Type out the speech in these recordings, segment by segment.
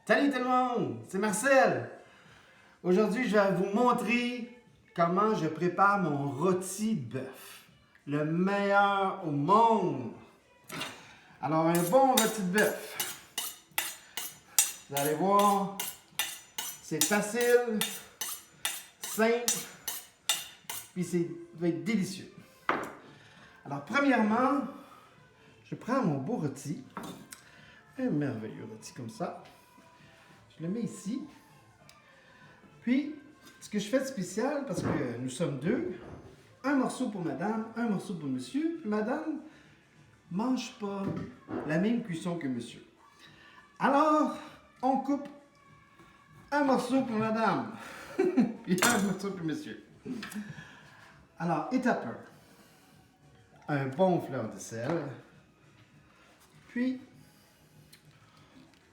Salut tout le monde, c'est Marcel. Aujourd'hui, je vais vous montrer comment je prépare mon rôti de bœuf. Le meilleur au monde. Alors, un bon rôti de bœuf. Vous allez voir, c'est facile, simple, puis ça va être délicieux. Alors, premièrement, je prends mon beau rôti. Un merveilleux rôti comme ça. Je le mets ici. Puis, ce que je fais de spécial, parce que nous sommes deux, un morceau pour madame, un morceau pour monsieur. Puis madame mange pas la même cuisson que monsieur. Alors, on coupe un morceau pour madame, puis un morceau pour monsieur. Alors, étape 1. Un bon fleur de sel. Puis,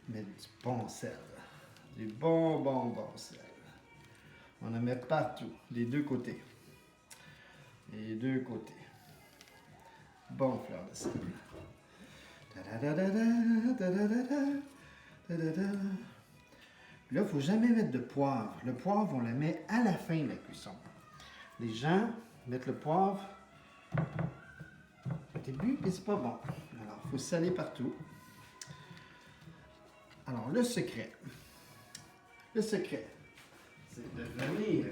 mettre du bon sel. Du bon sel. On en met partout, les deux côtés. Les deux côtés. Bon fleur de sel. Là, il ne faut jamais mettre de poivre. Le poivre, on le met à la fin de la cuisson. Les gens mettent le poivre au début et c'est pas bon. Alors, il faut saler partout. Alors, le secret, c'est de venir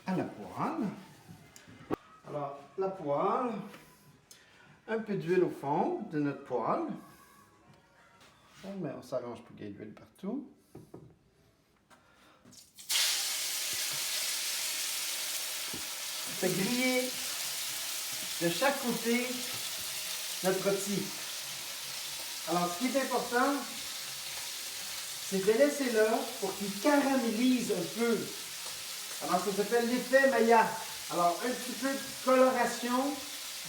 à la poêle. Alors, la poêle, un peu d'huile au fond de notre poêle. On s'arrange pour qu'il y ait de l'huile partout. Fait griller de chaque côté notre rôti. Alors, ce qui est important, c'est de laisser là pour qu'il caramélise un peu. Alors, ça s'appelle l'effet Maillard. Alors, un petit peu de coloration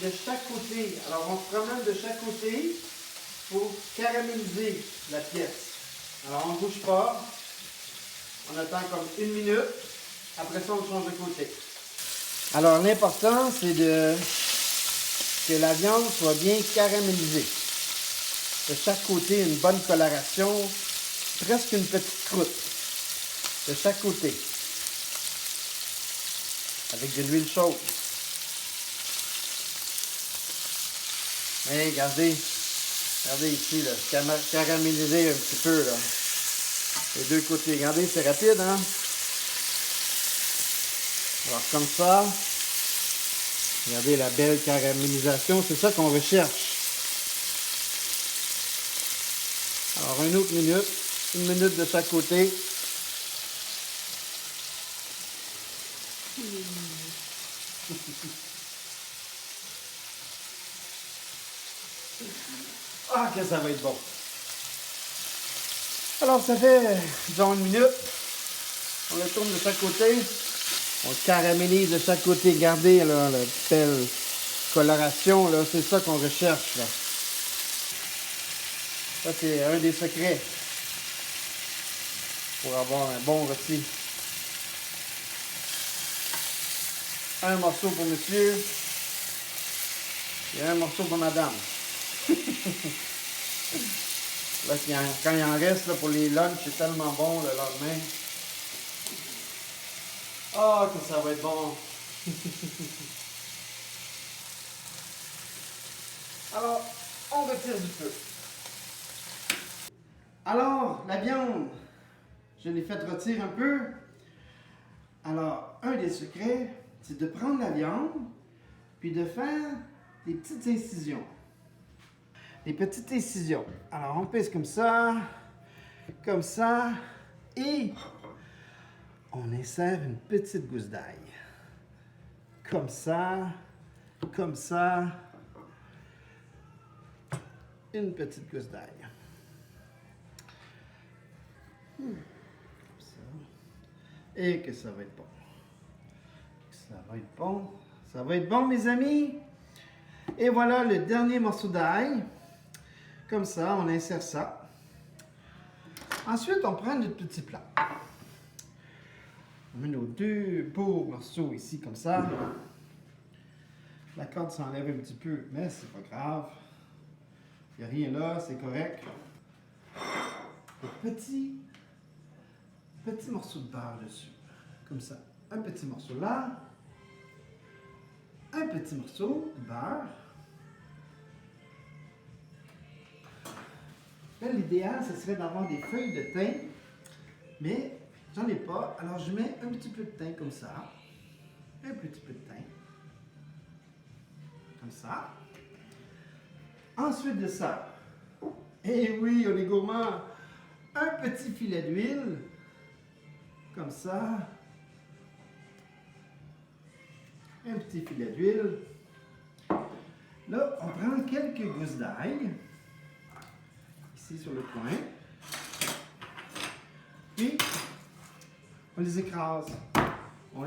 de chaque côté. Alors, on se promène de chaque côté pour caraméliser la pièce. Alors, on ne bouge pas. On attend comme 1 minute. Après ça, on change de côté. Alors, l'important, c'est que la viande soit bien caramélisée. De chaque côté, une bonne coloration, presque une petite croûte. De chaque côté. Avec de l'huile chaude. Mais regardez ici, là, caraméliser un petit peu, là. Les deux côtés. Regardez, c'est rapide, hein? Alors, comme ça, regardez la belle caramélisation, c'est ça qu'on recherche. Alors, une autre minute, 1 minute de chaque côté. Ah, que ça va être bon. Alors, ça fait, disons, 1 minute. On le tourne de chaque côté. On le caramélise de chaque côté. Regardez, là, la belle coloration, là, c'est ça qu'on recherche, là. Ça, c'est un des secrets pour avoir un bon rôti. Un morceau pour monsieur et un morceau pour madame. Là, quand il en reste là, pour les lunchs, c'est tellement bon le lendemain. Ah, que ça va être bon! Alors, on retire du feu. Alors, la viande, je l'ai fait rôtir un peu. Alors, un des secrets, c'est de prendre la viande, puis de faire des petites incisions. Des petites incisions. Alors, on pèse comme ça, et on insère une petite gousse d'ail. Comme ça, une petite gousse d'ail. Comme ça. Et que ça va être bon. Ça va être bon, mes amis. Et voilà le dernier morceau d'ail. Comme ça, on insère ça. Ensuite, on prend notre petit plat. On met nos 2 beaux morceaux ici, comme ça. La corde s'enlève un petit peu, mais c'est pas grave. Il n'y a rien là, c'est correct. des petits morceaux de beurre dessus. Comme ça. Un petit morceau là. Un petit morceau de beurre. Là, l'idéal, ce serait d'avoir des feuilles de thym. Mais j'en ai pas. Alors, je mets un petit peu de thym comme ça. Un petit peu de thym. Comme ça. Ensuite de ça, et oui, on est gourmand, un petit filet d'huile. Comme ça. Un petit filet d'huile. Là, on prend quelques gousses d'ail. Ici sur le coin. Puis, on les écrase. On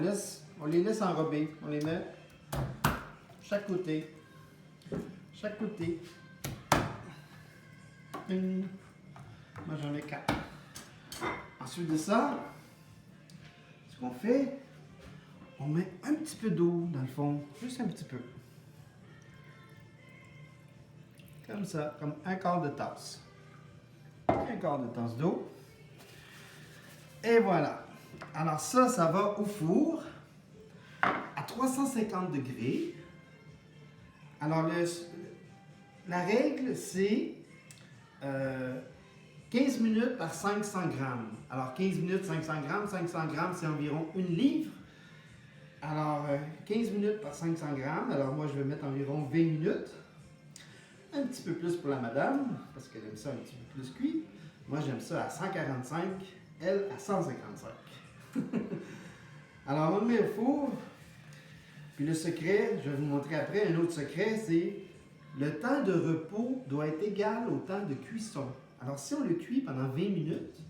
les laisse enrober. On les met chaque côté. Chaque côté. Moi, j'en ai 4. Ensuite de ça, ce qu'on fait, on met un petit peu d'eau dans le fond. Juste un petit peu. Comme ça, comme un quart de tasse. Un quart de tasse d'eau. Et voilà. Alors ça va au four à 350 degrés. Alors la règle, c'est 15 minutes par 500 grammes. Alors 15 minutes, 500 grammes. 500 grammes, c'est environ 1 livre. Alors 15 minutes par 500 grammes. Alors moi, je vais mettre environ 20 minutes. Un petit peu plus pour la madame, parce qu'elle aime ça un petit peu plus cuit. Moi, j'aime ça à 145, elle à 155. Alors, on le met au four. Puis le secret, je vais vous montrer après, un autre secret, c'est le temps de repos doit être égal au temps de cuisson. Alors, si on le cuit pendant 20 minutes,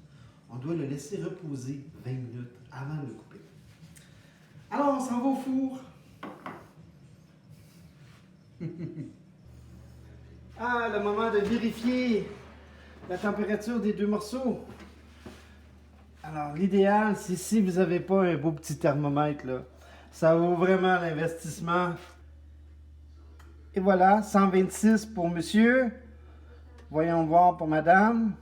on doit le laisser reposer 20 minutes avant de le couper. Alors, on s'en va au four. Ah, le moment de vérifier la température des deux morceaux. Alors, l'idéal, c'est si vous n'avez pas un beau petit thermomètre, là, ça vaut vraiment l'investissement. Et voilà, 126 pour monsieur. Voyons voir pour madame.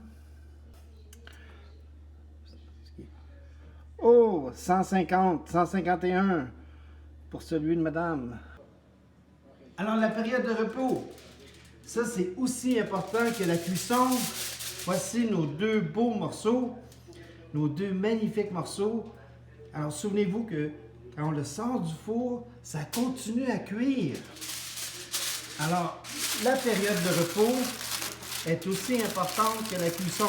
Oh, 150, 151 pour celui de madame. Alors, la période de repos. Ça, c'est aussi important que la cuisson. Voici nos deux beaux morceaux, nos deux magnifiques morceaux. Alors, souvenez-vous que quand on le sort du four, ça continue à cuire. Alors, la période de repos est aussi importante que la cuisson.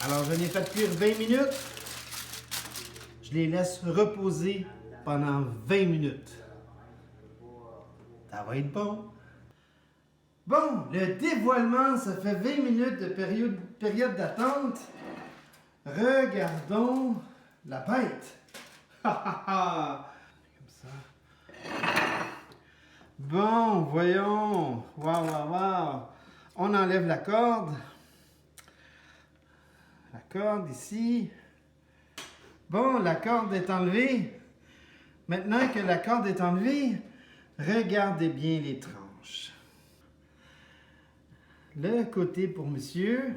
Alors, je l'ai fait cuire 20 minutes. Je les laisse reposer pendant 20 minutes. Ça va être bon. Bon, le dévoilement, ça fait 20 minutes de période d'attente. Regardons la bête. Comme ça. Bon, voyons. Waouh, waouh, waouh. On enlève la corde. La corde ici. Bon, la corde est enlevée. Maintenant que la corde est enlevée, regardez bien les tranches. Le côté pour monsieur.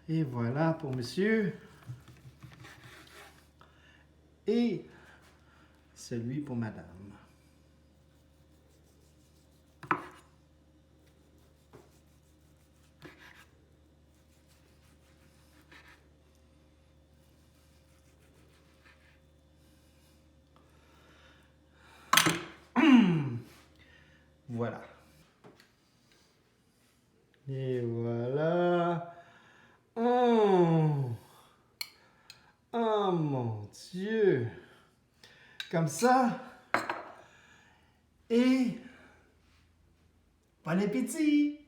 Et voilà pour monsieur. Et celui pour madame. Voilà. Et voilà. Oh, oh mon Dieu. Comme ça. Et bon appétit.